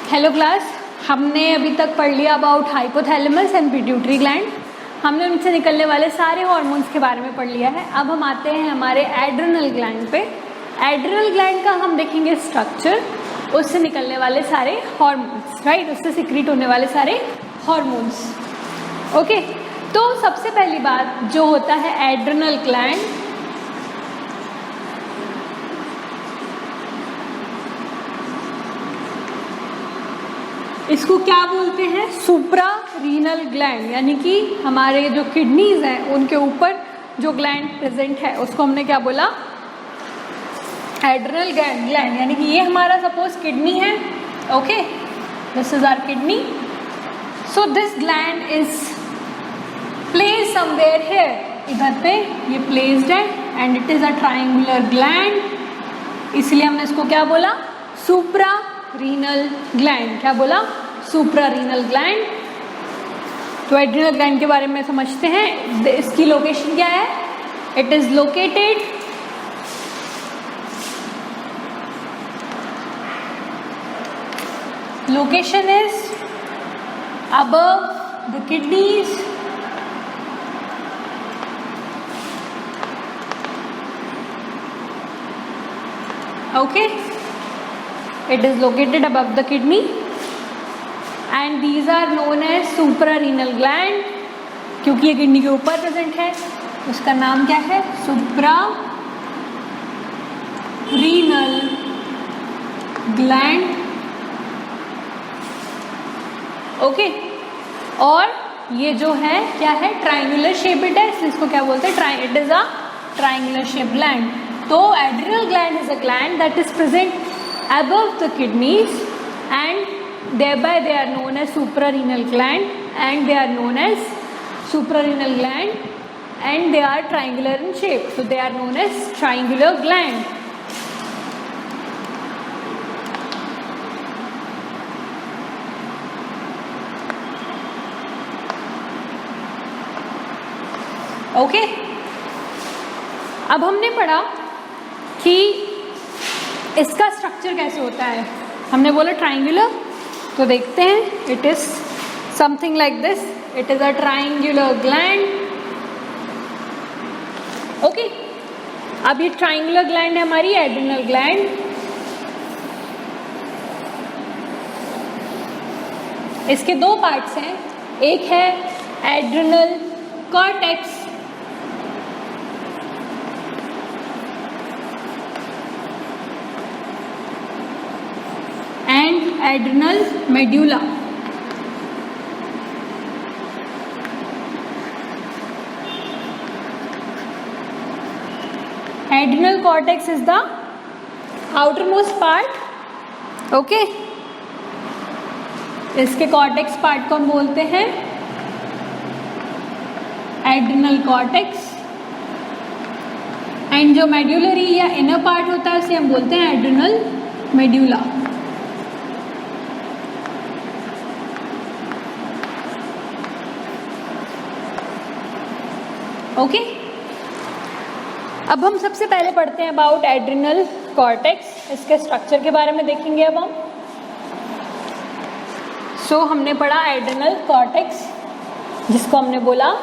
Hello class, हमने अभी तक पढ़ लिया about hypothalamus and pituitary gland. हमने उनसे निकलने वाले सारे हार्मोन्स के बारे में पढ़ लिया है। अब हम आते हैं हमारे एड्रिनल ग्लैंड पे। एड्रिनल ग्लैंड का हम देखेंगे स्ट्रक्चर, उससे निकलने वाले सारे हार्मोन्स, राइट, उससे सिक्रीट होने वाले सारे हार्मोन्स। ओके, तो सबसे पहली बात जो होता है एड्रिनल ग्लैंड, इसको क्या बोलते हैं? सुप्रा रीनल ग्लैंड, यानी कि हमारे जो किडनीज हैं उनके ऊपर जो ग्लैंड प्रेजेंट है उसको हमने क्या बोला? Adrenal gland. यानी कि ये हमारा सपोज किडनी है, okay, this is our kidney. So this gland is placed somewhere here, इधर पे ये प्लेस्ड है and it is a triangular gland, इसलिए हमने इसको क्या बोला? Supra renal gland. क्या बोला? Supra renal gland. तो एड्रिनल ग्लैंड के बारे में समझते हैं। इसकी लोकेशन क्या है? It is located location is above the kidneys, okay, it is located above the kidney and these are known as suprarenal gland। क्योंकि ये किडनी के ऊपर प्रेजेंट है, उसका नाम क्या है? Suprarenal gland, okay. और ये जो है क्या है? ट्रायंगुलर शेप इट है, इसको क्या बोलते हैं? It is a triangular shape gland. तो adrenal gland is a gland that is present above the kidneys and thereby they are known as suprarenal gland and they are known as suprarenal gland and they are triangular in shape, so they are known as triangular gland। Okay, अब हमने पढ़ा कि इसका structure कैसे होता है। हमने बोला ट्राइंगुलर, तो देखते हैं। It is something like this, it is a triangular gland, okay. अब ये ट्राइंगुलर ग्लैंड है हमारी एड्रिनल ग्लैंड। इसके दो पार्ट्स हैं, एक है adrenal cortex adrenal medulla. Adrenal cortex is the outermost part, okay. इसके कॉर्टेक्स पार्ट को हम बोलते हैं एड्रिनल कॉर्टेक्स एंड जो मेड्यूलरी या इनर पार्ट होता है उसे हम बोलते हैं एड्रिनल मेड्यूला। ओके, अब हम सबसे पहले पढ़ते हैं अबाउट एड्रिनल कॉर्टेक्स। इसके स्ट्रक्चर के बारे में देखेंगे अब हम। सो हमने पढ़ा एड्रिनल कॉर्टेक्स, जिसको हमने बोला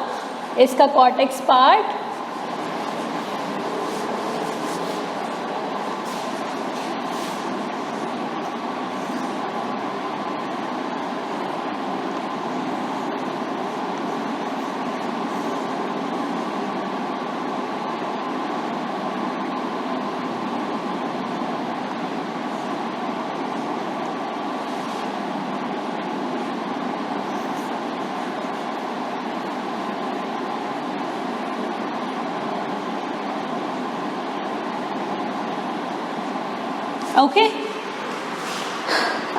इसका कॉर्टेक्स पार्ट ओके।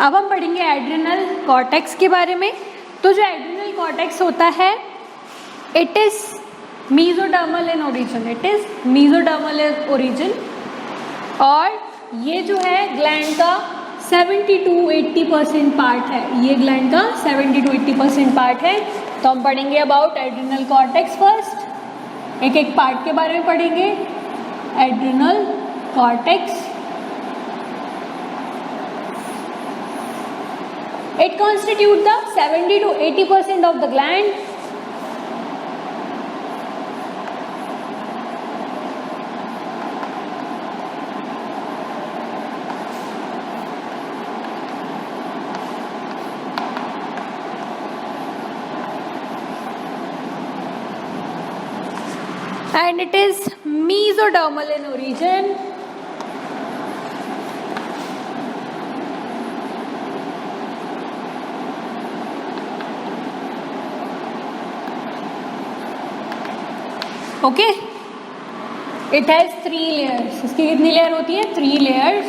अब हम पढ़ेंगे एड्रिनल कॉर्टेक्स के बारे में। तो जो एड्रिनल कॉर्टेक्स होता है, it is mesodermal in origin, it is mesodermal in origin. और ये जो है ग्लैंड का 70 to 80% पार्ट है, ये ग्लैंड का 70 to 80% पार्ट है। तो हम पढ़ेंगे अबाउट एड्रिनल कॉर्टेक्स फर्स्ट, एक एक पार्ट के बारे में पढ़ेंगे। Adrenal cortex, It constitutes the 70 to 80% of the gland. And it is mesodermal in origin. Okay, it has 3 layers. इसकी कितनी लेयर होती है? 3 layers.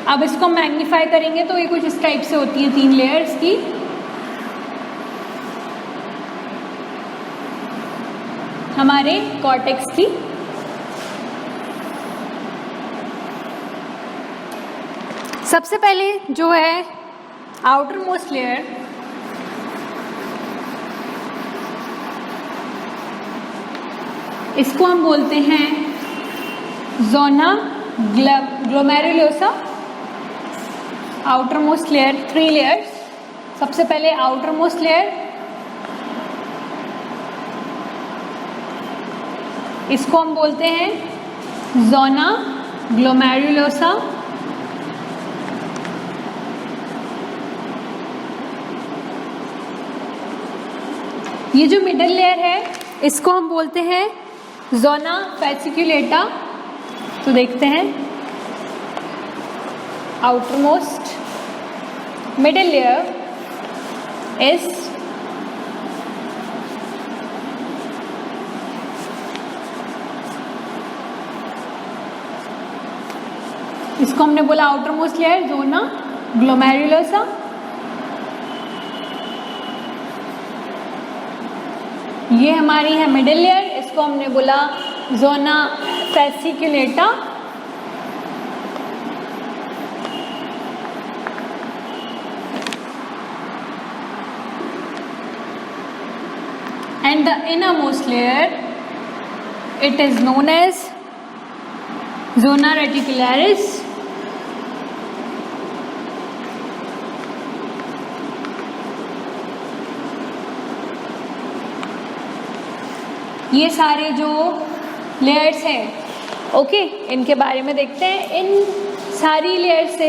अब इसको मैग्नीफाई करेंगे तो ये कुछ इस टाइप से होती है 3 लेयर्स की. हमारे कॉर्टेक्स की. सबसे पहले जो है आउटर मोस्ट लेयर, इसको हम बोलते हैं zona glomerulosa. Outer most layer, 3 layers. सबसे पहले आउटर मोस्ट लेयर, इसको हम बोलते हैं जोना ग्लोमेरुलोसा. ये जो मिडल लेयर है इसको हम बोलते हैं जोना फैसिकुलेटा. तो देखते हैं outer most middle layer is इसको हमने बोला outer most layer zona glomerulosa. ये हमारी है मिडिल लेयर, इसको हमने बोला zona fasciculata. And the innermost layer, it is known as zona reticularis. ये सारे जो लेयर्स हैं, ओके, इनके बारे में देखते हैं. इन सारी लेयर से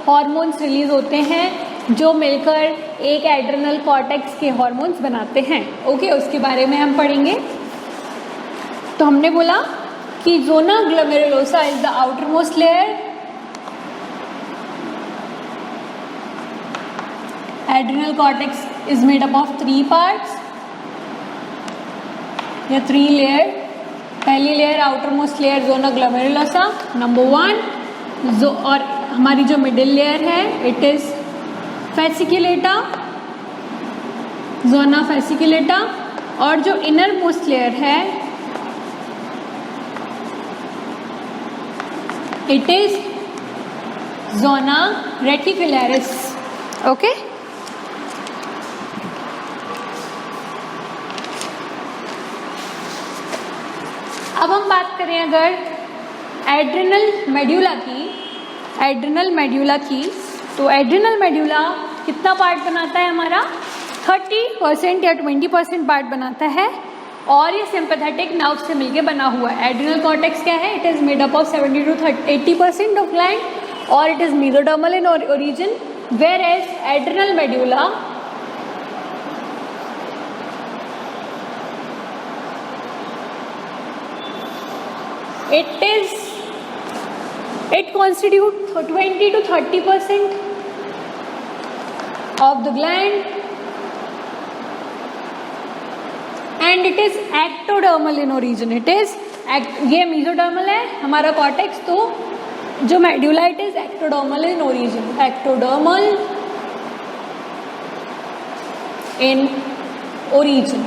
हॉर्मोन्स रिलीज होते हैं जो मिलकर एक एड्रेनल कॉर्टेक्स के हॉर्मोन्स बनाते हैं. ओके, उसके बारे में हम पढ़ेंगे. तो हमने बोला कि zona glomerulosa is the outer most layer. Adrenal cortex is made up of 3 parts या 3 लेयर. पहली layer outer most layer zona glomerulosa number 1. जो और हमारी जो मिडिल लेयर है it is fasciculata, zona fasciculata. और जो इनर मोस्ट लेयर है it is zona reticularis. Okay, अब हम बात करें अगर एड्रेनल मेड्यूला की, तो एड्रेनल मेड्यूला कितना पार्ट बनाता है हमारा? 30% या 20% पार्ट बनाता है. और ये सिंपैथेटिक नर्व से मिलके बना हुआ है. एड्रेनल कॉर्टेक्स क्या है? It is made up of 70 to 80% of gland और it is mesodermal in origin. Whereas adrenal medulla it constitutes 20 to 30% of the gland and it is ectodermal in origin. ये mesodermal है हमारा cortex, तो जो medulla it is ectodermal in origin. ectodermal in origin.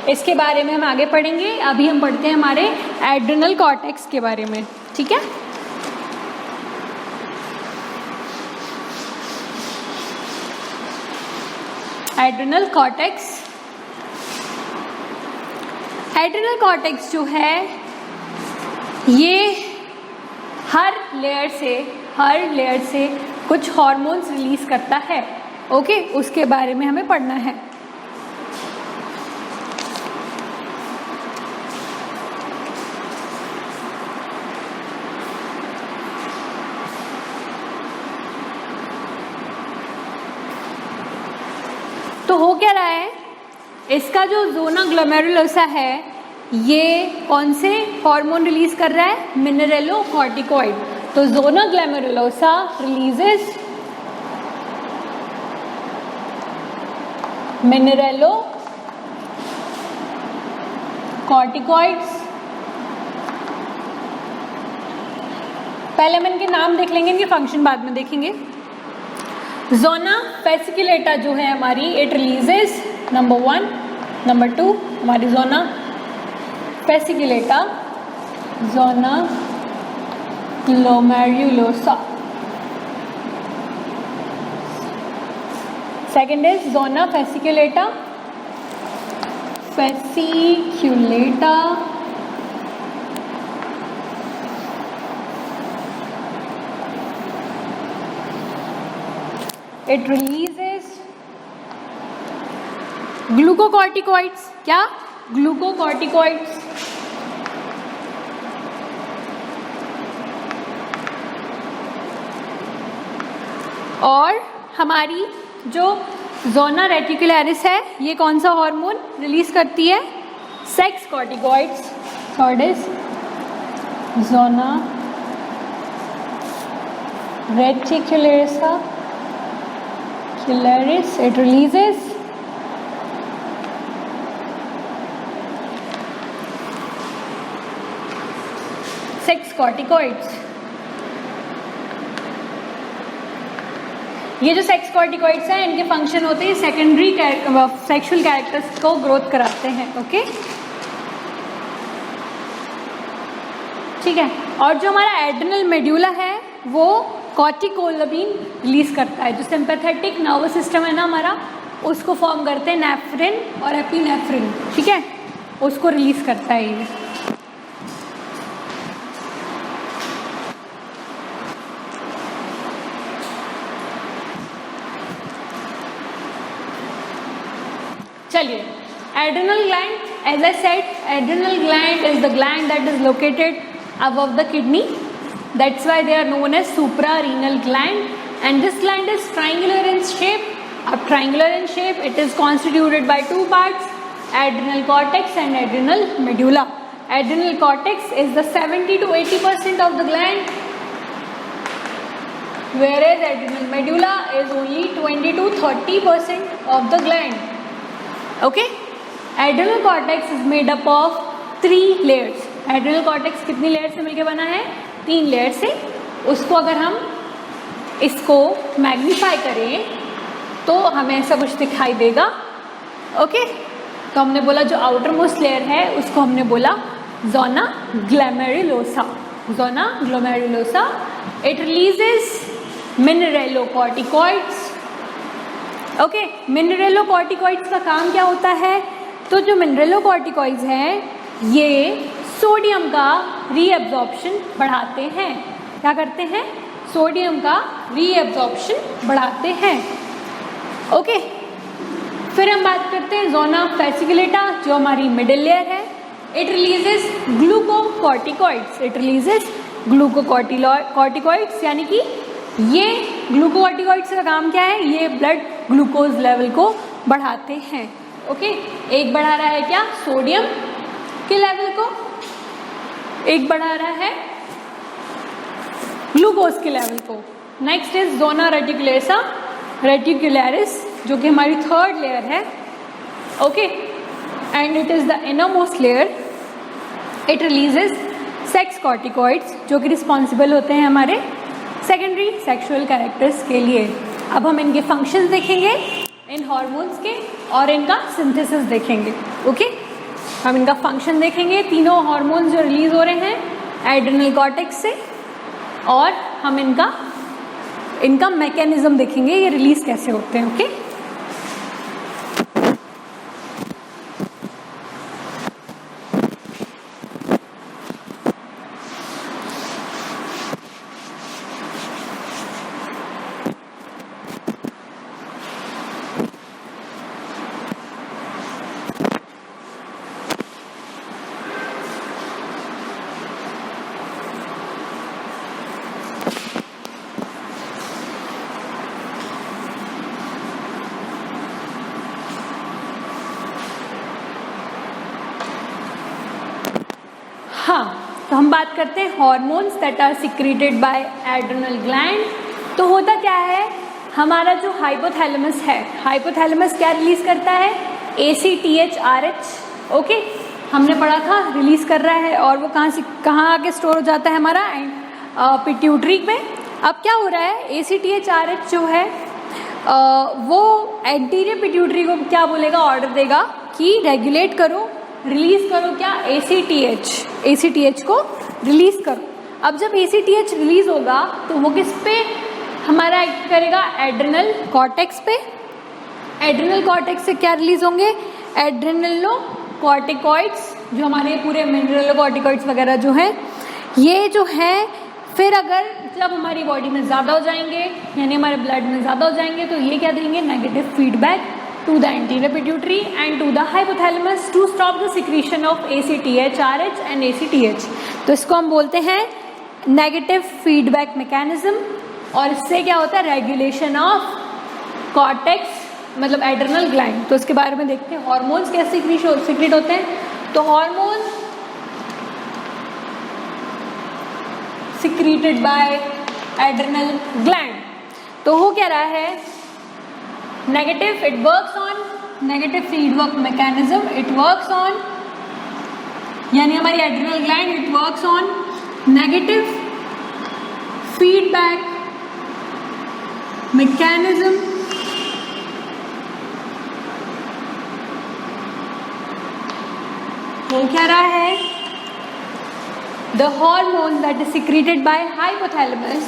इसके बारे में हम आगे पढ़ेंगे. अभी हम पढ़ते हैं हमारे एड्रेनल कॉर्टेक्स के बारे में. ठीक है, एड्रेनल कॉर्टेक्स. एड्रेनल कॉर्टेक्स जो है ये हर लेयर से कुछ हॉर्मोन्स रिलीज करता है। ओके, उसके बारे में हमें पढ़ना है। तो हो क्या रहा है, इसका जो ज़ोना ग्लोमेरुलोसा है ये कौन से हार्मोन रिलीज कर रहा है, मिनरेलोकॉर्टिकॉइड। तो ज़ोना ग्लोमेरुलोसा रिलीजेस मिनरेलोकॉर्टिकॉइड्स। पहले हम इनके नाम देख लेंगे, इनके फंक्शन बाद में देखेंगे। ज़ोना फेसिकुलेटा जो है हमारी, इट रिलीजेस नंबर 1, नंबर 2 हमारी zona fasciculata, zona glomerulosa. Second is zona fasciculata, fasciculata it releases glucocorticoids। क्या? ग्लूकोकॉर्टिकॉइड्स। और हमारी जो ज़ोना रेटिकुलरिस है ये कौन सा हार्मोन रिलीज करती है, sex corticoids. Third is zona reticularis Cularis, it releases sex corticoids। ये जो सेक्स कॉर्टिकॉइड्स हैं इनके फंक्शन होते हैं सेकेंडरी सेक्सुअल कैरेक्टर्स को ग्रोथ कराते हैं। ओके, ठीक है। और जो हमारा एड्रेनल मेड्यूला है वो कॉर्टिकोलबिन रिलीज करता है। जो सिंपैथेटिक नर्वस सिस्टम है ना हमारा, उसको फॉर्म करते हैं नेफ्रिन और एपिनेफ्रिन, ठीक है, उसको रिलीज करता है ये। चलिए, adrenal gland, as I said, adrenal gland is the gland that is located above the kidney. That's why they are known as suprarenal gland, and this gland is triangular in shape. Triangular in shape, it is constituted by two parts, adrenal cortex and adrenal medulla. Adrenal cortex is the 70 to 80% of the gland, whereas adrenal medulla is only 20 to 30% of the gland. Okay, adrenal cortex is made up of 3 layers. Adrenal cortex कितनी layer से मिलकर बना है, 3 layer से। उसको अगर हम इसको मैग्नीफाई करें तो हमें ऐसा कुछ दिखाई देगा। ओके, तो हमने बोला जो आउटर मोस्ट लेयर है उसको हमने बोला zona glomerulosa. Zona glomerulosa, it releases mineralocorticoids. Okay, mineralocorticoids का काम क्या होता है, तो जो मिनरेलोकॉर्टिकॉइड्स हैं ये सोडियम का रीएब्जॉर्प्शन बढ़ाते हैं। क्या करते हैं, सोडियम का रीएब्जॉर्प्शन बढ़ाते हैं। ओके, फिर हम बात करते हैं ज़ोना फेसिकुलेटा जो हमारी मिडिल लेयर है। It releases glucocorticoids, it releases glucocorticoids, यानी कि ये ग्लूकोकॉर्टिकॉइड्स का काम क्या है, ये ब्लड ग्लूकोज लेवल को बढ़ाते हैं। ओके, एक बढ़ा रहा है क्या, सोडियम के लेवल को, एक बढ़ा रहा है ग्लूकोज के लेवल को। नेक्स्ट इज ज़ोना रेटिकुलेसा रेटिकुलरिस जो कि हमारी 3rd लेयर है। Okay, and it is the innermost layer. It releases sex corticoids जो कि रिस्पॉन्सिबल होते हैं हमारे सेकेंडरी सेक्सुअल कैरेक्टर्स के लिए। अब हम इनके फंक्शंस देखेंगे, इन हार्मोन्स के, और इनका सिंथेसिस देखेंगे। ओके, हम इनका फंक्शन देखेंगे, तीनों हार्मोन्स जो रिलीज हो रहे हैं एड्रेनल कॉर्टेक्स से, और हम इनका मैकेनिज्म देखेंगे, ये रिलीज कैसे होते हैं। ओके, हाँ, तो हम बात करते हैं hormones that are secreted by adrenal gland. तो होता क्या है, हमारा जो हाइपोथैलेमस है, हाइपोथैलेमस क्या रिलीज करता है, ACTH-RH। ओके, हमने पढ़ा था रिलीज कर रहा है, और वो कहाँ आके स्टोर हो जाता है हमारा पिट्यूटरी में। अब क्या हो रहा है, ACTH-RH जो है वो एंटीरियर पिट्यूटरी को क्या बोलेगा, ऑर्डर देगा कि रेगुलेट करो, रिलीज करो क्या, ACTH को रिलीज करो। अब जब ACTH रिलीज होगा तो वो किस पे हमारा एक्ट करेगा, एड्रिनल कॉर्टेक्स पे। एड्रिनल कॉर्टेक्स से क्या रिलीज होंगे, एड्रिनलो कॉर्टिकॉइड्स, जो हमारे पूरे मिनरल कॉर्टिकॉइड्स वगैरह जो हैं, ये जो है फिर अगर जब हमारी बॉडी में ज़्यादा हो जाएंगे, यानी हमारे ब्लड में ज़्यादा हो जाएंगे, तो ये क्या देंगे, negative feedback to the anterior pituitary and to the hypothalamus to stop the secretion of ACTH-RH and ACTH। तो इसको हम बोलते हैं नेगेटिव फीडबैक मैकेनिज्म। और इससे क्या होता है, रेगुलेशन ऑफ कॉर्टेक्स, मतलब एड्रिनल ग्लैंड। तो इसके बारे में देखते हैं, हार्मोन्स कैसे सीक्रेट होते हैं। तो hormone secreted by adrenal gland, तो हो क्या रहा है, negative, it works on negative feedback mechanism, it works on, यानी हमारी adrenal gland it works on negative feedback mechanism हो क्या रहा है, the hormone that is secreted by hypothalamus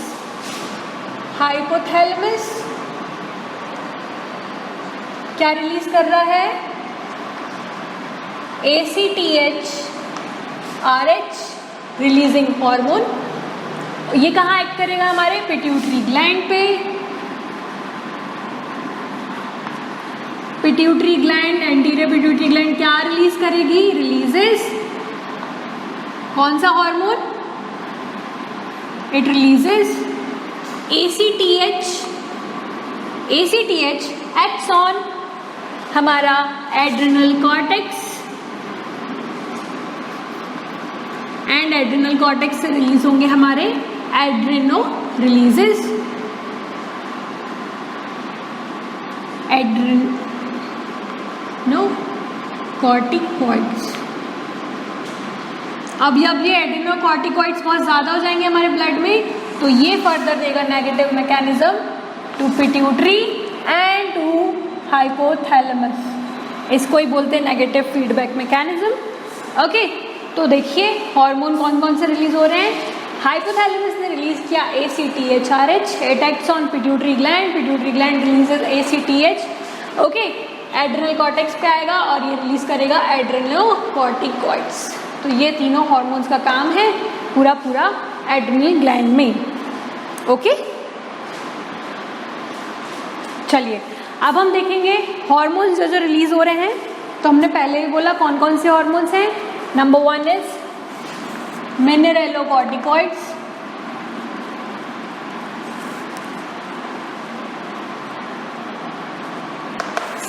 क्या रिलीज कर रहा है, ACTH-RH रिलीजिंग हार्मोन। ये कहाँ एक्ट करेगा, हमारे पिट्यूटरी ग्लैंड पे। Pituitary gland, anterior pituitary gland क्या रिलीज करेगी, रिलीजेस कौन सा hormone, it releases ACTH acts on हमारा adrenal cortex, and adrenal cortex से रिलीज होंगे हमारे एड्रिनो रिलीजेस, एड्रिनो कॉर्टिकॉइड्स। अब जब ये एड्रिनोकॉर्टिकॉइड्स बहुत ज़्यादा हो जाएंगे हमारे ब्लड में, तो ये फर्दर देगा negative mechanism to pituitary and to hypothalamus. इसको ही बोलते हैं नेगेटिव फीडबैक मैकेनिज्म। ओके, तो देखिए हार्मोन कौन कौन से रिलीज हो रहे हैं। हाइपोथैलेमस ने रिलीज किया ACTH-RH, it acts on pituitary gland releases ACTH। Okay, adrenal cortex पे आएगा और ये रिलीज करेगा एड्रिनोकॉर्टिकॉइड्स। तो ये तीनों हार्मोन्स का काम है पूरा एड्रिनल ग्लैंड में। ओके, चलिए अब हम देखेंगे हार्मोन्स जो रिलीज हो रहे हैं। तो हमने पहले ही बोला कौन कौन से हार्मोन्स हैं। Number 1 is mineralocorticoids,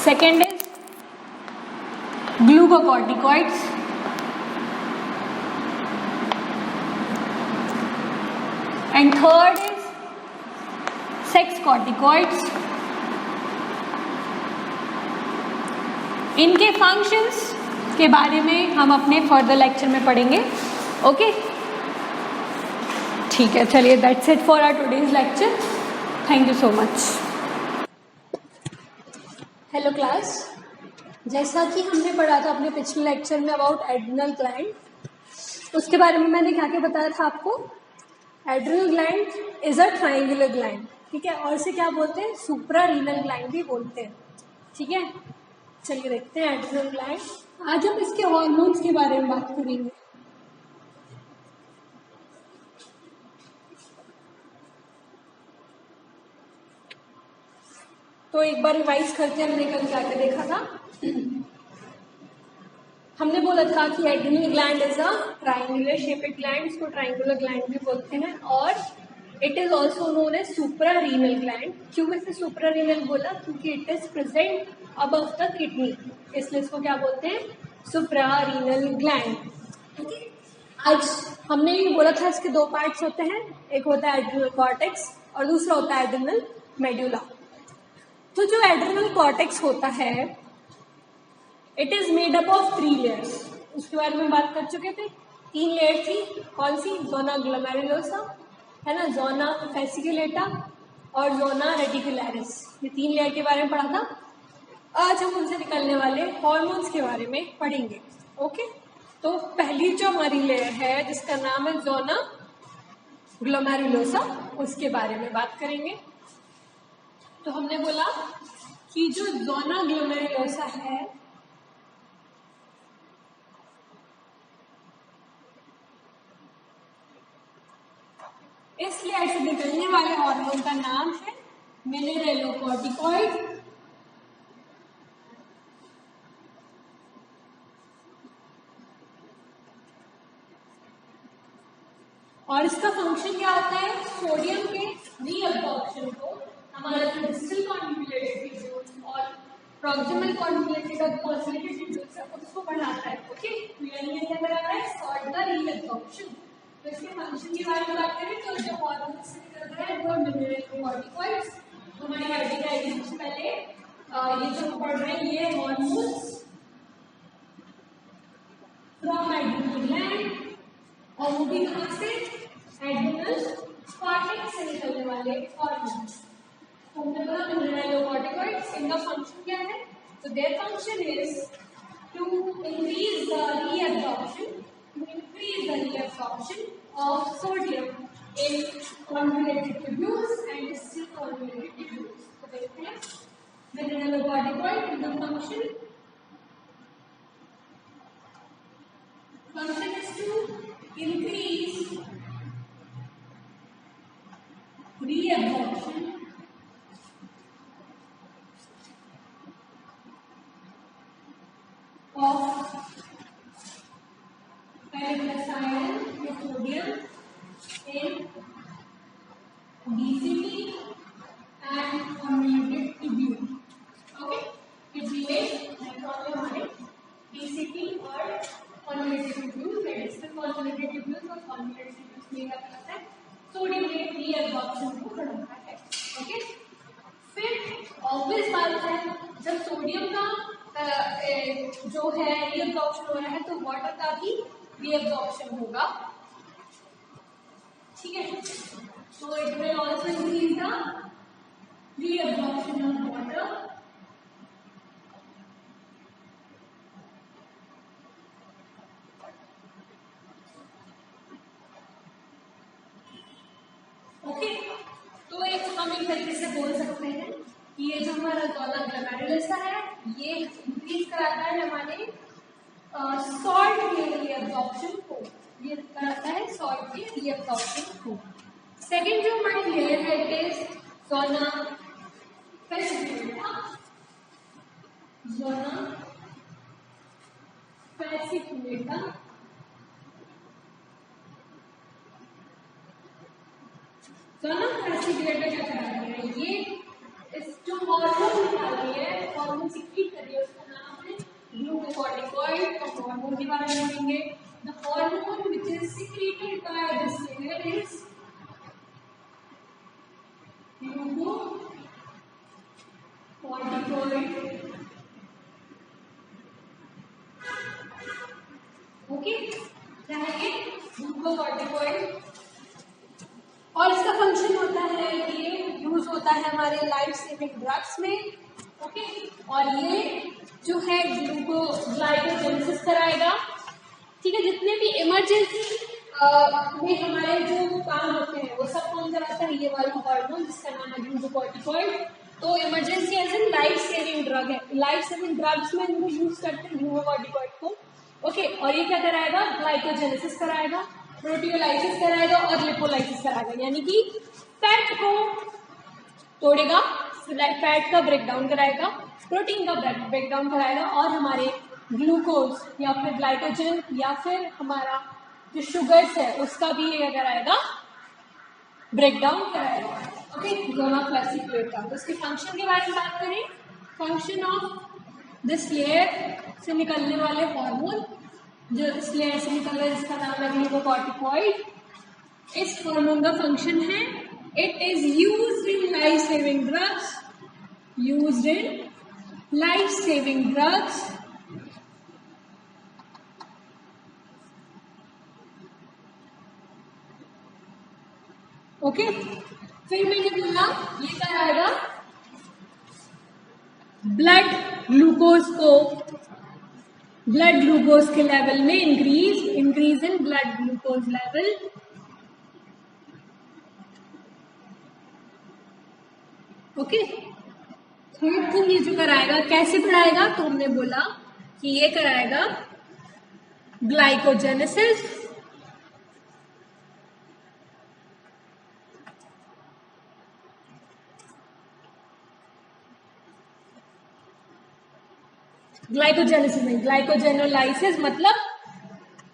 second is glucocorticoids, and third is sex corticoids। इनके फंक्शंस के बारे में हम अपने फर्दर लेक्चर में पढ़ेंगे। ओके, ठीक है, चलिए that's it for our today's lecture. Thank you so much. Hello class, जैसा कि हमने पढ़ा था अपने पिछले लेक्चर में अबाउट एड्रिनल ग्लैंड, उसके बारे में मैंने क्या क्या बताया था आपको। Adrenal gland is a triangular gland, ठीक है, और इसे क्या बोलते हैं, सुप्रारीनल ग्लैंड भी बोलते हैं। ठीक है, चलिए देखते हैं एड्रिनल ग्लैंड। आज हम इसके हार्मोन्स के बारे में बात करेंगे। तो एक बार रिवाइज करते हैं, हमने कल क्या क्या देखा था। हमने बोला था कि adrenal gland is a triangular shaped gland, इसको ट्राइंगुलर ग्लैंड भी बोलते हैं, और it is also known as suprarenal gland. क्यों इसे सुप्रारीनल बोला, क्योंकि it is present above the kidney, इसलिए इसको क्या बोलते हैं, सुप्रारीनल ग्लैंड। ओके, आज हमने ये बोला था इसके दो पार्ट्स होते हैं, एक होता है एड्रिनल कॉर्टेक्स और दूसरा होता है एड्रिनल मेडुला। तो जो एड्रिनल कॉर्टेक्स होता है it is made up of 3 layers, उसके बारे में बात कर चुके थे। 3 लेयर थी, कौन सी? जोना ग्लोमेरुलोसा है ना, जोना फेसिकुलेटा और जोना रेटिकुलरिस, ये 3 लेयर के बारे में पढ़ा था। आज हम उनसे निकलने वाले हॉर्मोन्स के बारे में पढ़ेंगे। ओके, तो पहली जो हमारी लेयर है जिसका नाम है जोना ग्लोमेरुलोसा, उसके बारे में बात करेंगे। तो हमने बोला कि जो जोना ग्लोमेरुलोसा है इस लेयर से निकलने वाले हार्मोन का नाम है मिनरेलोकॉर्टिकॉइड। और इसका फंक्शन क्या होता है? सोडियम के रीअब्जॉर्प्शन को हमारा जो डिस्टल कॉन्जुगेटेड ट्यूब्यूल्स और प्रॉक्सिमल कॉन्जुगेटेड और कॉन्जुगेटेड ट्यूब्यूल्स है उसको बढ़ाता है। ओके, तो यानी ये क्या कराता है? सॉल्ट का रीअब्जॉर्प्शन। तो इसके फंक्शन के बारे में बात करें तो जो हार्मोन से निकल रहा है वो मिनरेलोकॉर्टिकॉइड्स। तो हमारी आईडी का आएगी सबसे पहले ये जो हम पढ़ रहे हैं ये हार्मोन्स फ्रॉम एड्रिनल ग्लैंड, और वो भी कहां से? एड्रिनल कॉर्टेक्स से निकलने वाले हार्मोन्स। तो हमने बोला मिनरेलोकॉर्टिकॉइड्स, इनका फंक्शन क्या है? तो their function is to increase the reabsorption of sodium in conjugated tubules and distal conjugated tubules. तो देखते हैं मिनरेलोकॉर्टिकॉइड इनका function is to increase reabsorption of ferrous iron with sodium in DCT and convoluted tubule. Okay, kidney में nephron में हमारे DCT और convoluted tubules, distal convoluted tubules और convoluted tubules में क्या करता है? सोडियम के रीअब्जॉर्प्शन को बढ़ाता है। ओके, फिर ऑब्वियस बात है जब सोडियम का जो है रीअब्जॉर्प्शन हो रहा है तो वाटर का भी रीअब्जॉर्प्शन होगा। ठीक है, तो it will also increase the reabsorption of water. Okay, तो हम एक तरीके से बोल सकते हैं कि ये जो हमारा जोना ग्लोमेरुलोसा है ये इंक्रीज कराता है हमारे सॉल्ट के रीअब्जॉर्प्शन को, ये कराता है सॉल्ट के रीअब्जॉर्प्शन को। सेकंड जो हमारी लेयर है it is zona fasciculata. Zona fasciculata zona fasciculata क्या करा रही है? ये इस जो हार्मोन निकाल रही है, हार्मोन सीक्रेट कर रही है, उसका नाम है ग्लूकोकॉर्टिकॉइड। तो हार्मोन के बारे में पढ़ेंगे। The hormone which is secreted by this layer is glucocorticoid. Okay, क्या है ये? ग्लूकोकॉर्टिकॉइड। और इसका फंक्शन होता है कि ये यूज होता है हमारे लाइफ सेविंग ड्रग्स में। ओके, और ये जो है ग्लाइकोजेनेसिस कराएगा। ठीक है, जितने भी इमरजेंसी में हमारे जो काम होते हैं वो सब कौन कराता है? ये वाला हार्मोन जिसका नाम है ग्लूकोकॉर्टिकॉइड। तो emergency as in life saving drug है, लाइफ सेविंग ड्रग्स में इनको यूज करते हैं ग्लूकोकॉर्टिकॉइड को। ओके, और ये क्या कराएगा? ग्लाइकोजेनेसिस कराएगा, प्रोटियोलाइसिस कराएगा और लिपोलाइसिस कराएगा, यानी कि फैट को तोड़ेगा, फैट का ब्रेकडाउन कराएगा, प्रोटीन का ब्रेकडाउन कराएगा और हमारे ग्लूकोज या फिर ग्लाइकोजन या फिर हमारा जो शुगर्स है उसका भी ये कराएगा, ब्रेकडाउन कराएगा। Okay, zona fasciculata. तो इसके फंक्शन के बारे में बात करें। फंक्शन ऑफ दिस लेयर से निकलने वाले हार्मोन जो इस लेयर से निकल रहा है जिसका नाम है ग्लूकोकॉर्टिकॉइड। इस हार्मोन का फंक्शन है it is used in life saving drugs, used in life saving drugs. Okay, फिर मैंने बोला ये कराएगा ब्लड ग्लूकोज को, ब्लड ग्लूकोज के लेवल में increase in blood glucose level. Okay, third thing ये जो कराएगा, कैसे बढ़ाएगा, तो हमने बोला कि ये कराएगा ग्लाइकोजेनेसिस, ग्लाइकोजेनेसिस नहीं, ग्लाइकोजेनोलाइसिस मतलब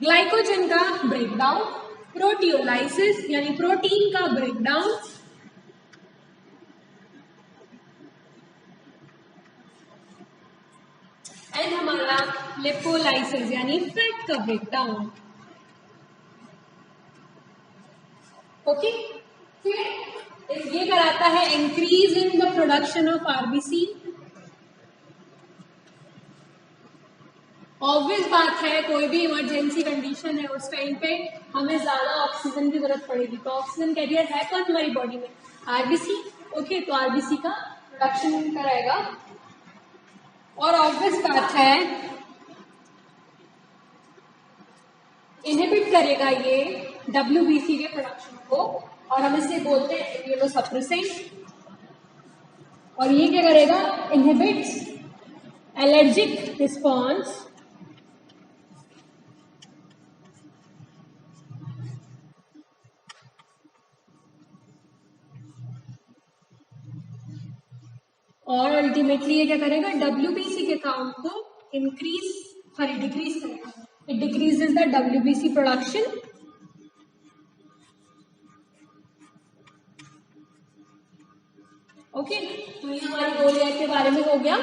ग्लाइकोजन का ब्रेकडाउन, प्रोटियोलाइसिस यानी प्रोटीन का ब्रेकडाउन, एंड हमारा लिपोलाइसिस यानी फैट का ब्रेकडाउन। ओके, फिर ये कराता है increase in the production of RBC. Obvious बात है, कोई भी इमरजेंसी कंडीशन है उस टाइम पे हमें ज्यादा ऑक्सीजन की जरूरत पड़ेगी, तो ऑक्सीजन कैरियर है कौन हमारी बॉडी में, आरबीसी। ओके, तो आरबीसी का प्रोडक्शन कराएगा। और ऑब्वियस बात है इनहिबिट करेगा ये डब्ल्यूबीसी के प्रोडक्शन को, और हम इसे बोलते हैं इम्यूनोसप्रेसेंट। और ये क्या करेगा, इनहिबिट्स एलर्जिक रिस्पॉन्स, और अल्टीमेटली ये क्या करेगा, डब्ल्यूबीसी के काउंट को डिक्रीज करेगा। It decreases the WBC production. Okay, तो ये हमारी दो लेयर के बारे में हो गया।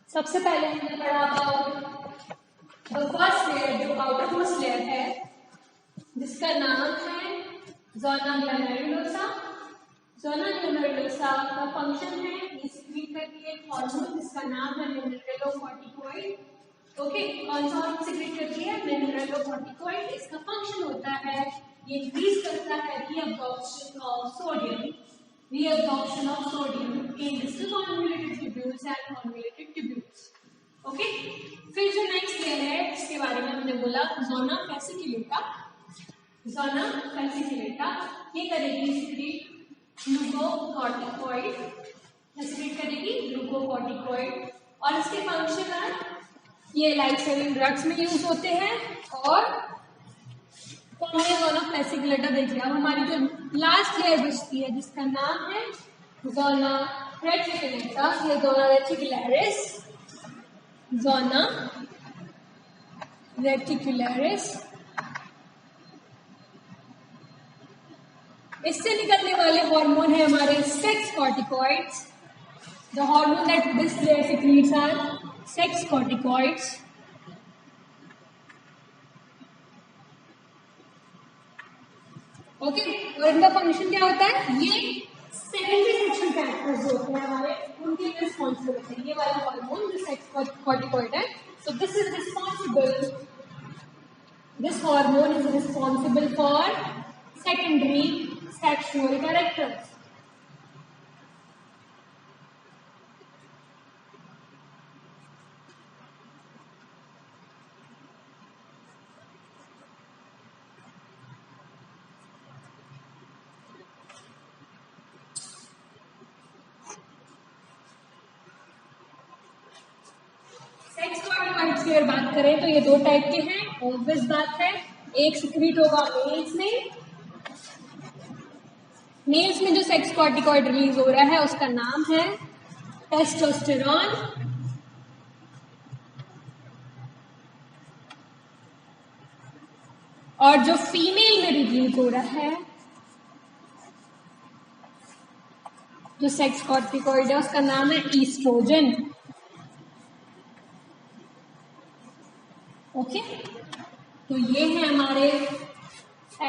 सबसे पहले हमने पढ़ा द फर्स्ट लेयर जो आउटर मोस्ट लेयर है जिसका नाम है ज़ोना ग्लोमेरुलोसा। ज़ोना ग्लोमेरुलोसा का फंक्शन है सीक्रेट करती है एक हार्मोन जिसका नाम है मिनरलोकॉर्टिकॉइड। ओके, कौन सा हार्मोन सीक्रेट करती है, मिनरलोकॉर्टिकॉइड। इसका फंक्शन होता है ये इंक्रीज करता है reabsorption of sodium in distal convoluted tubules and convoluted tubules. Okay, फिर जो नेक्स्ट लेयर है इसके बारे में हमने बोला ज़ोना फेसिकुलेटा। ज़ोना फेसिकुलेटा ये करेगी सीक्रेट ग्लूकोकॉर्टिकॉइड, सेक्रेट करेगी ग्लूकोकॉर्टिकॉइड, और इसके फंक्शन है ये लाइफ सेविंग ड्रग्स में यूज होते हैं। और तो हमने ज़ोना फेसिकुलेटा देख लिया। अब हमारी जो लास्ट लेयर बचती है जिसका नाम है ज़ोना रेटिकुलेटा, ये ज़ोना रेटिकुलरिस, ज़ोना रेटिकुलरिस। इससे निकलने वाले हार्मोन है हमारे sex corticoids. The hormone that this layer secretes are sex corticoids. Okay, और इनका फंक्शन क्या होता है, ये सेकेंडरी सेक्शुअल फैक्टर्स होते हैं हमारे, उनके लिए रिस्पॉन्सिबल होते हैं ये वाला हार्मोन जो सेक्स कॉर्टिकॉइड है। So this is responsible, this hormone is responsible for secondary sexual characters. की अगर बात करें तो ये दो टाइप के हैं, ऑब्वियस बात है। एक सिक्रीट होगा मेल्स में जो सेक्स कॉर्टिकॉइड रिलीज हो रहा है उसका नाम है टेस्टोस्टेरॉन, और जो फीमेल में रिलीज हो रहा है जो सेक्स कॉर्टिकॉइड है उसका नाम है ईस्ट्रोजन। ओके, तो ये है हमारे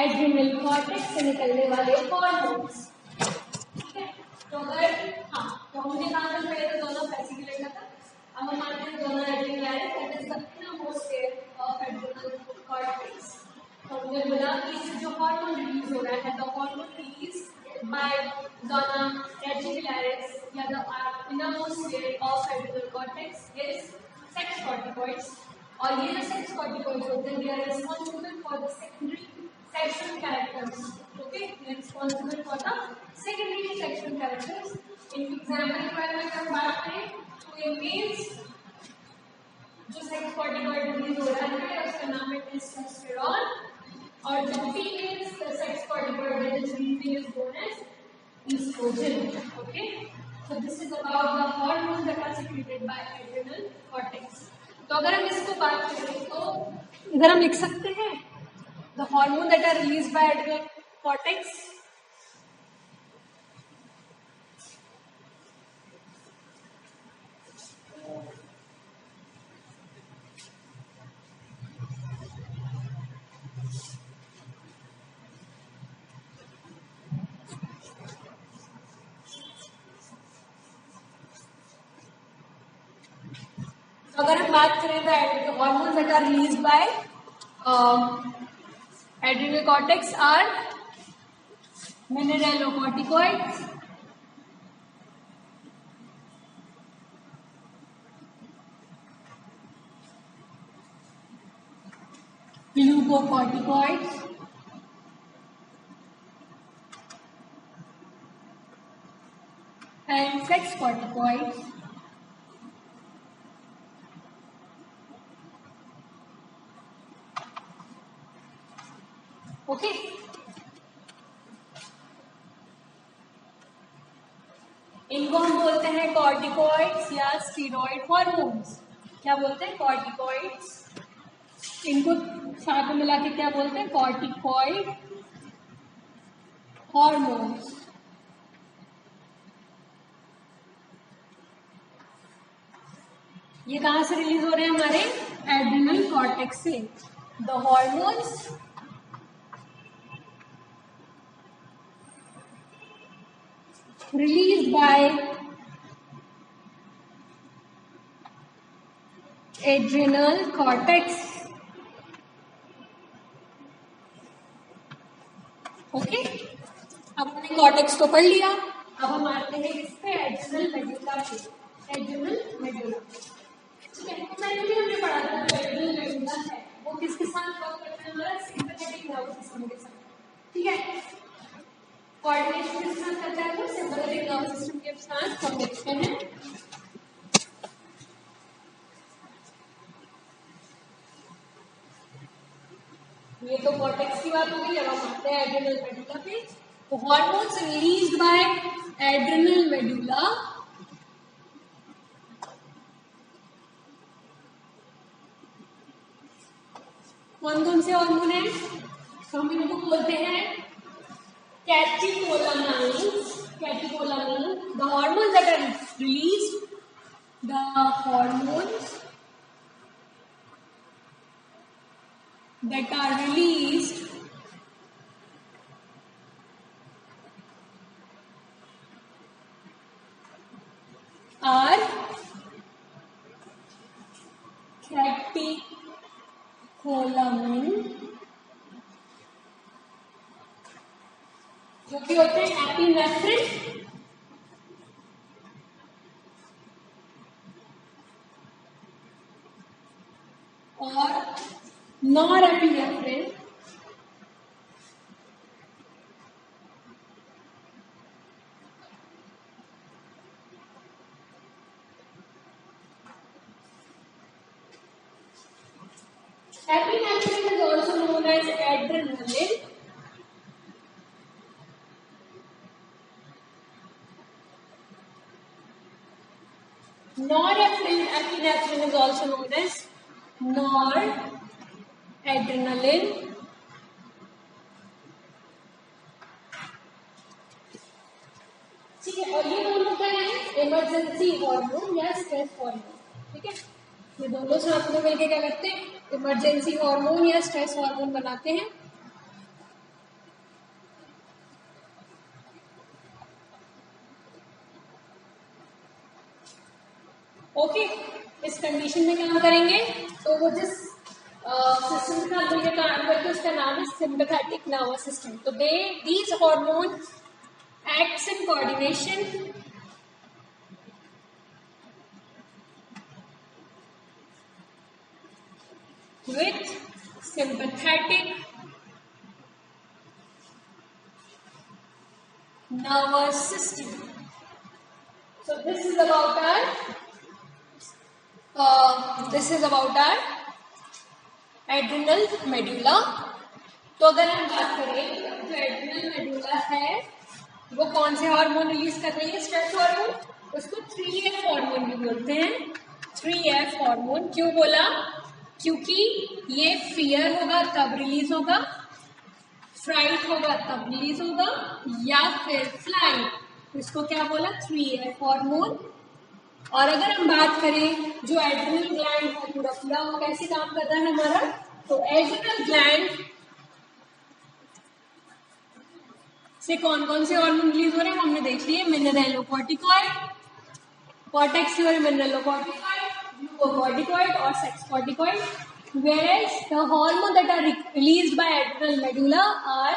एड्रिनल कॉर्टेक्स से निकलने वाले हॉर्मोन्स। ठीक है, तो अगर हाँ तो हमने कहा था पहले तो दोनों वेसिकुलेटर था, अब हम आते हैं दोनों adrenal that is the innermost layer of adrenal cortex. तो हमने बोला कि इससे जो हार्मोन रिलीज हो रहा है, the hormone release by zona reticularius या the innermost layer of adrenal cortex is sex corticoids। और ये जो सेक्स कॉर्टिकॉइड्स होते हैं, they are responsible for the secondary sexual characters. Okay, they are responsible for the secondary sexual characters. इन example के बारे में हम बात करें तो ये मेल्स जो सेक्स कॉर्टिकॉइड रिलीज हो रहा है उसका नाम है टेस्टोस्टेरोन, और जो फीमेल्स का sex corticoid that is releasing is known as oestrogen. Okay, so this is about the hormones that are secreted by adrenal cortex। तो अगर हम इसको बात करें तो इधर हम लिख सकते हैं the hormone that are release by adrenal cortex. अगर हम बात करें the hormones that are release by adrenal cortex are mineralocorticoids, glucocorticoids, and sex corticoids. Okay, इनको हम बोलते हैं कॉर्टिकॉइड्स या स्टीरॉइड हार्मोन्स। क्या बोलते हैं? कॉर्टिकॉइड्स। इनको साथ में मिला के क्या बोलते हैं? Corticoid hormones. ये कहां से रिलीज हो रहे हैं? हमारे एड्रिनल कॉर्टेक्स से। The hormones released by adrenal cortex। Okay, अब हमने कॉर्टेक्स को पढ़ लिया, अब हम आते हैं इस पे एड्रिनल मेडुला पे। एड्रिनल मेडुला, ठीक है, तो मैंने भी हमने पढ़ा था जो एड्रिनल मेडुला है वो किसके साथ वर्क करता है? हमारा सिंपैथेटिक नर्वस सिस्टम के साथ। ठीक है, कोऑर्डिनेशन किसके साथ करता है? तो सिंपैथेटिक नर्वस सिस्टम के साथ। हम देखते हैं ये तो कॉर्टेक्स की बात हो गई। अब हम आते हैं एड्रिनल मेडुला पे। तो hormones released by adrenal medulla कौन कौन से हार्मोन है? तो हम इनको बोलते हैं catecholamines। Catecholamines, the hormones that are released, the hormones that are released are catecholamine, जो कि होते हैं एपिनेफ्रिन और norepinephrine. Epinephrine is also known as adrenaline। Norepinephrine is also known as noradrenaline। ठीक है, और ये दोनों क्या है? इमरजेंसी हार्मोन या स्ट्रेस हार्मोन। ठीक है, ये दोनों साथ में मिलकर क्या करते हैं? इमरजेंसी हार्मोन या स्ट्रेस हार्मोन बनाते हैं। ओके, इस कंडीशन में क्या करेंगे, तो वो जिस सिस्टम के साथ मिलकर काम करते हैं उसका नाम है सिंपैथेटिक नर्वस सिस्टम। तो these hormone acts in coordination with sympathetic nervous system. So this is about our adrenal medulla. तो अगर हम बात करें जो एड्रिनल मेडुला है वो कौन से हार्मोन रिलीज कर रही है, स्ट्रेस हार्मोन, उसको 3F हार्मोन भी बोलते हैं। 3F हार्मोन क्यों बोला, क्योंकि ये फियर होगा तब रिलीज होगा, फ्राइट होगा तब रिलीज होगा, या फिर फ्लाइट, इसको क्या बोला, 3F हार्मोन। और अगर हम बात करें जो एड्रिनल ग्लैंड है पूरा पूरा वो कैसे काम कर रहा है हमारा, तो एड्रिनल ग्लैंड से कौन कौन से हार्मोन रिलीज हो रहे हैं हमने देख लिए, मिनरलोकॉर्टिकॉइड, कॉर्टेक्सुअल मिनरलोकॉर्टिकॉइड, ग्लूकोकॉर्टिकॉइड और sex corticoid, whereas the hormone that are released by adrenal medulla are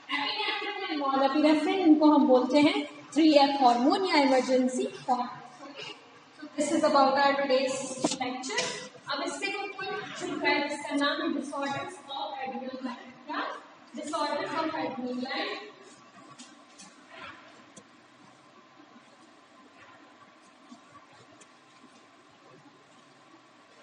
epinephrine and norepinephrine, इनको हम बोलते हैं 3F हार्मोन या emergency hormone. So this is about our today's lecture। अब इससे कोई शुरू है जिसका नाम है disorders of adrenal gland। क्या disorders of adrenal gland?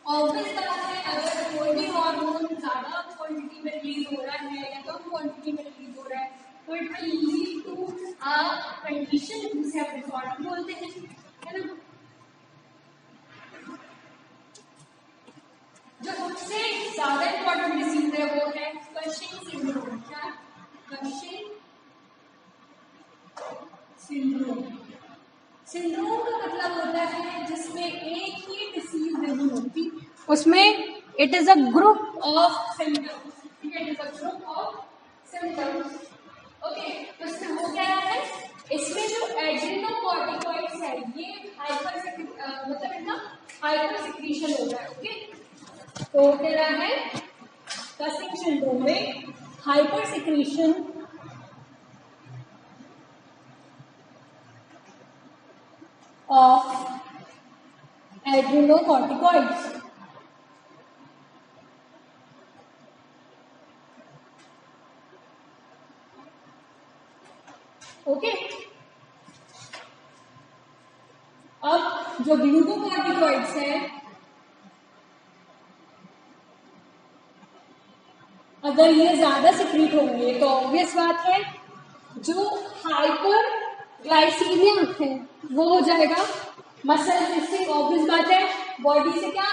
Obvious बात है अगर कोई भी हार्मोन ज्यादा क्वांटिटी में रिलीज हो रहा है या कम क्वांटिटी में रिलीज हो रहा है तो it will lead to a condition जिसे हम डिसऑर्डर बोलते हैं, है ना। जो सबसे ज्यादा इंपॉर्टेंट डिसीज है वो है कशिंग सिंड्रोम। क्या, कशिंग सिंड्रोम। सिंड्रोम का मतलब होता है जिसमें एक ही डिसीज नहीं होती, उसमें it is a group of symptoms. ठीक है, it is a group of symptoms. Okay, तो इसमें हो क्या है, इसमें जो एड्रेनोकॉर्टिकॉइड्स है ये मतलब इतना हाइपर सिक्रीशन हो रहा है। ओके, तो कह रहा है कशिंग सिंड्रोम में hyper secretion of adrenocorticoids। Okay, अब जो ग्लूकोकॉर्टिकॉइड्स है अगर ये ज्यादा सिक्रीट होंगे तो ऑब्वियस बात है जो हाइपर ग्लाइसीमिया है वो हो जाएगा, मसल इससे ऑब्वियस बात है बॉडी से क्या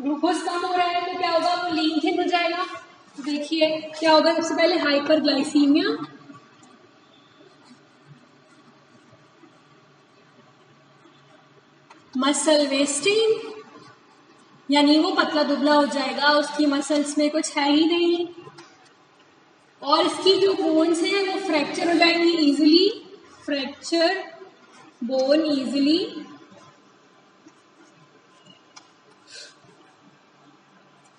ग्लूकोज कम हो रहा है तो क्या होगा, वो लीन थिन हो जाएगा। देखिए क्या होगा, सबसे पहले हाइपर ग्लाइसीमिया, मसल वेस्टिंग, यानी वो पतला दुबला हो जाएगा, उसकी मसल्स में कुछ है ही नहीं, और इसकी जो बोन्स हैं वो फ्रैक्चर हो जाएंगी इजीली, फ्रैक्चर बोन इजीली,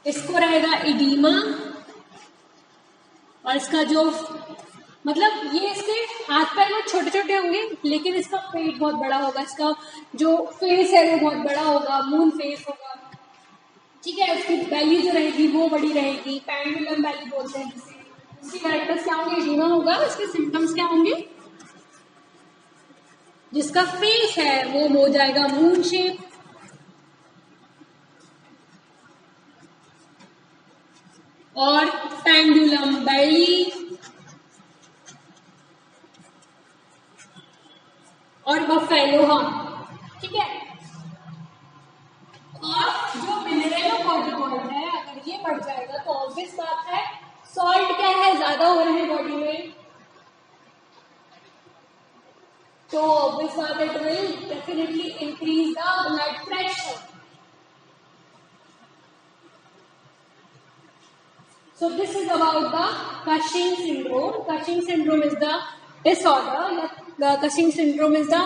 इसको रहेगा इडीमा, और इसका जो मतलब ये इसके हाथ पैर में छोटे छोटे होंगे लेकिन इसका पेट बहुत बड़ा होगा, इसका जो फेस है वो बहुत बड़ा होगा, मून फेस होगा। ठीक है, उसकी बैली जो रहेगी वो बड़ी रहेगी, पेंडुलम बैली बोलते हैं जिसे। उसकी कैरेक्टर्स क्या होंगे, इडीमा होगा, उसके सिम्टम्स क्या होंगे, जिसका फेस है वो हो जाएगा मून शेप, और पेंडुलम बैली, और बफेलो हार्न। ठीक है, और जो मिनरलोकॉर्टिकॉइड है अगर ये बढ़ जाएगा तो ऑब्वियस बात है सॉल्ट क्या है, ज्यादा हो रहे हैं बॉडी में, तो ऑब्वियस बात है it will definitely increase the blood pressure. So this is about the Cushing syndrome. Cushing syndrome is the disorder. The Cushing syndrome is the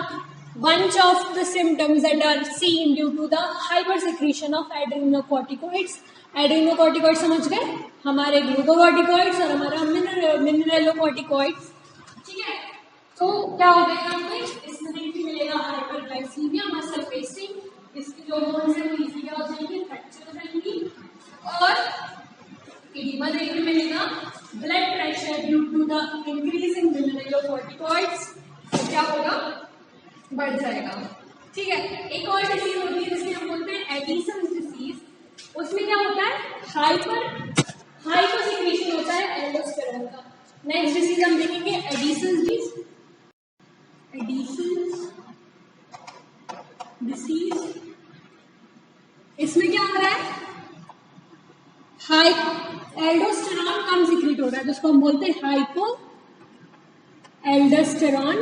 bunch of the symptoms that are seen due to the hypersecretion of adrenocorticoids. एड्रीनोकॉर्टिकॉइड समझ गए, हमारे glucocorticoids और हमारा mineralocorticoids, ठीक है। तो क्या हो जाएगा हमें, इसमें देखिए मिलेगा हाइपरग्लाइसीमिया, मसल वेस्टिंग, इसकी जो बोन्स है वो इजी क्या हो जाएंगी, फ्रैक्चर हो जाएंगी, और एडिमा देखने मिलेगा, blood pressure due to the increase in mineralocorticoids, तो क्या होगा, बढ़ जाएगा, ठीक है। एक और डिसीज होती है जिसे हम बोलते हैं एडिसन्स डिसीज, उसमें क्या होता है, हाइपोसिक्रेशन होता है एल्डोस्टेरोन का। नेक्स्ट डिसीज हम देखेंगे एडिसन्स डिसीज, इसमें क्या हो रहा है, एल्डोस्टेरोन कम सिक्रेट हो रहा है, जिसको हम बोलते हैं हाइपो एल्डोस्टेरोन,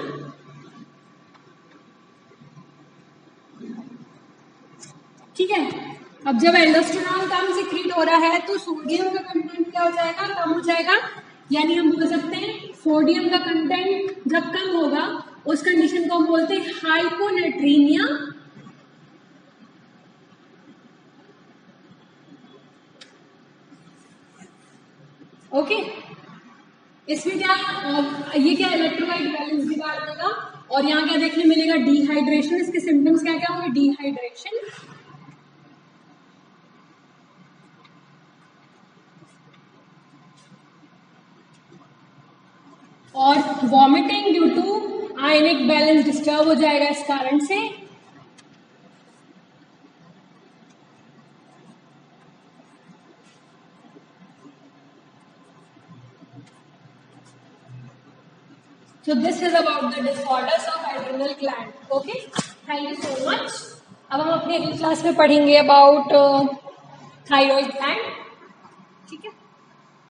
ठीक है। अब जब एल्डोस्टेरोन कम सिक्रीट हो रहा है तो सोडियम का कंटेंट क्या हो जाएगा, कम हो जाएगा, यानी हम बोल सकते हैं सोडियम का कंटेंट जब कम होगा उस कंडीशन को हम बोलते हैं हाइपोनेट्रीमिया, ओके। इसमें क्या, ये क्या इलेक्ट्रोलाइट बैलेंस बिगाड़ देगा, और यहाँ क्या देखने मिलेगा, डिहाइड्रेशन। इसके सिम्टम्स क्या क्या होंगे, डिहाइड्रेशन, और vomiting due to ionic balance disturb हो जाएगा इस कारण से, so this is about the disorders of adrenal gland, okay, thank you so much। अब हम अपनी अगली क्लास में पढ़ेंगे अबाउट थायराइड ग्लैंड, ठीक है।